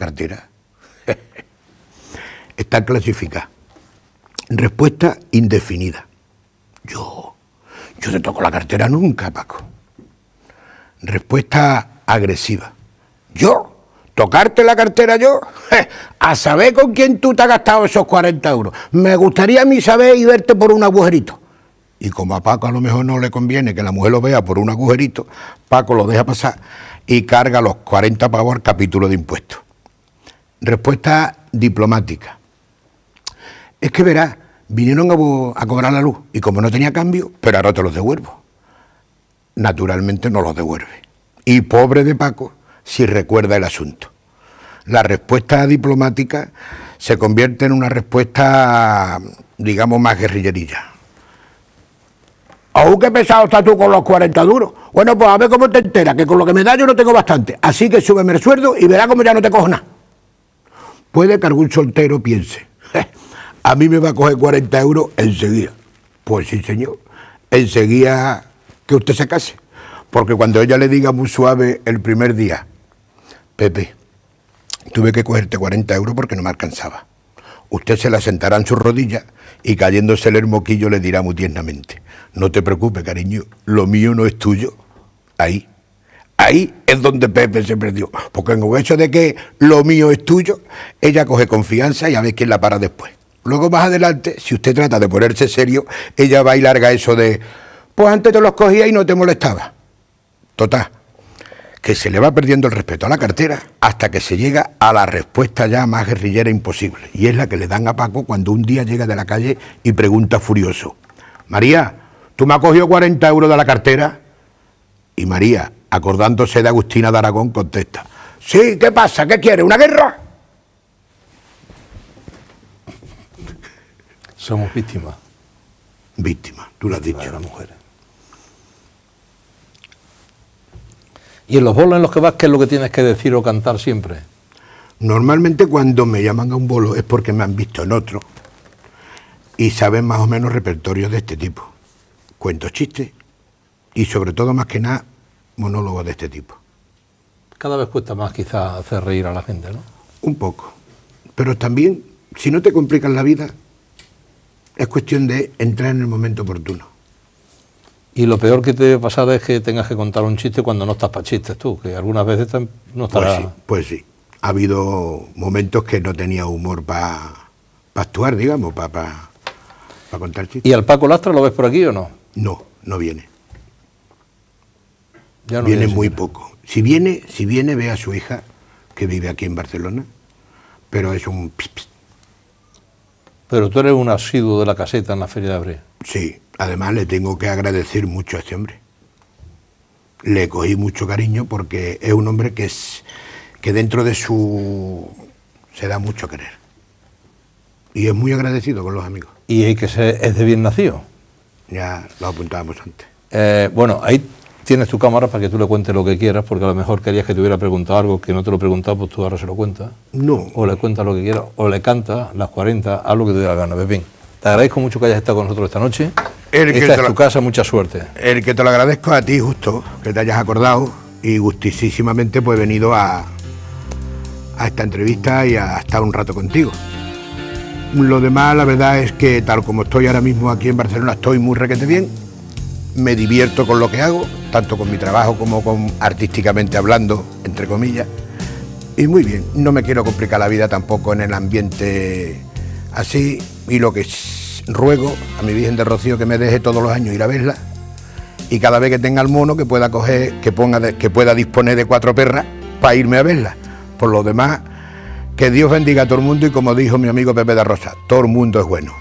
cartera. Está clasificada. Respuesta indefinida. Yo te toco la cartera nunca, Paco. Respuesta agresiva. ¿Yo? ¿Tocarte la cartera yo? A saber con quién tú te has gastado esos 40 euros. Me gustaría a mí saber y verte por un agujerito. Y como a Paco a lo mejor no le conviene que la mujer lo vea por un agujerito, Paco lo deja pasar y carga los 40 pavos al capítulo de impuestos. Respuesta diplomática. Es que verás, vinieron a cobrar la luz y como no tenía cambio, pero ahora te los devuelvo. Naturalmente no los devuelve. Y pobre de Paco si recuerda el asunto. La respuesta diplomática se convierte en una respuesta, digamos, más guerrillerilla. ¡Oh, qué pesado estás tú con los 40 duros! Bueno, pues a ver cómo te enteras, que con lo que me da yo no tengo bastante. Así que súbeme el sueldo y verás cómo ya no te cojo nada. Puede que algún soltero piense, a mí me va a coger 40 euros enseguida. Pues sí, señor, enseguida que usted se case. Porque cuando ella le diga muy suave el primer día, Pepe, tuve que cogerte 40 euros porque no me alcanzaba. Usted se la sentará en sus rodillas y cayéndosele el moquillo le dirá muy tiernamente, no te preocupes, cariño, lo mío no es tuyo. Ahí es donde Pepe se perdió. Porque en el hecho de que lo mío es tuyo, ella coge confianza y a ver quién la para después. Luego más adelante, si usted trata de ponerse serio, ella va y larga eso de, pues antes te los cogía y no te molestaba. Total, que se le va perdiendo el respeto a la cartera hasta que se llega a la respuesta ya más guerrillera imposible. Y es la que le dan a Paco cuando un día llega de la calle y pregunta furioso, María, ¿tú me has cogido 40 euros de la cartera? Y María, acordándose de Agustina de Aragón, contesta, sí, ¿qué pasa? ¿Qué quieres? ¿Una guerra? Somos víctimas. Víctimas, tú lo has dicho. De las mujeres. ¿Y en los bolos en los que vas, qué es lo que tienes que decir o cantar siempre? Normalmente cuando me llaman a un bolo es porque me han visto en otro y saben más o menos repertorios de este tipo. Cuentos, chistes y sobre todo, más que nada, monólogos de este tipo. Cada vez cuesta más quizás hacer reír a la gente, ¿no? Un poco. Pero también, si no te complicas la vida, es cuestión de entrar en el momento oportuno. Y lo peor que te debe pasar es que tengas que contar un chiste cuando no estás para chistes tú, que algunas veces no estarás... Pues sí. Ha habido momentos que no tenía humor para actuar, digamos, para contar chistes. ¿Y al Paco Lastra lo ves por aquí o no? No viene. Ya no viene muy poco. Si viene, ve a su hija, que vive aquí en Barcelona, pero es un... Pero tú eres un asiduo de la caseta en la Feria de Abril. Sí, además le tengo que agradecer mucho a este hombre. Le cogí mucho cariño porque es un hombre que dentro de su... se da mucho a querer. Y es muy agradecido con los amigos. ¿Y es de bien nacido? Ya lo apuntábamos antes. Bueno, ahí tienes tu cámara para que tú le cuentes lo que quieras, porque a lo mejor querías que te hubiera preguntado algo que no te lo he preguntado, pues tú ahora se lo cuentas. No. O le cuentas lo que quieras, o le cantas las 40, haz lo que te dé la gana, Pepín. Te agradezco mucho que hayas estado con nosotros esta noche. Esta es tu casa, mucha suerte. El que te lo agradezco a ti, justo, que te hayas acordado y gustísimamente pues he venido a esta entrevista y a estar un rato contigo. Lo demás, la verdad es que tal como estoy ahora mismo aquí en Barcelona, estoy muy requete bien, me divierto con lo que hago, tanto con mi trabajo como artísticamente hablando, entre comillas, y muy bien, no me quiero complicar la vida tampoco en el ambiente así, y lo que ruego a mi Virgen de Rocío que me deje todos los años ir a verla, y cada vez que tenga el mono que pueda coger, que pueda disponer de 4 perras para irme a verla. Por lo demás, que Dios bendiga a todo el mundo y como dijo mi amigo Pepe de Rosa, todo el mundo es bueno.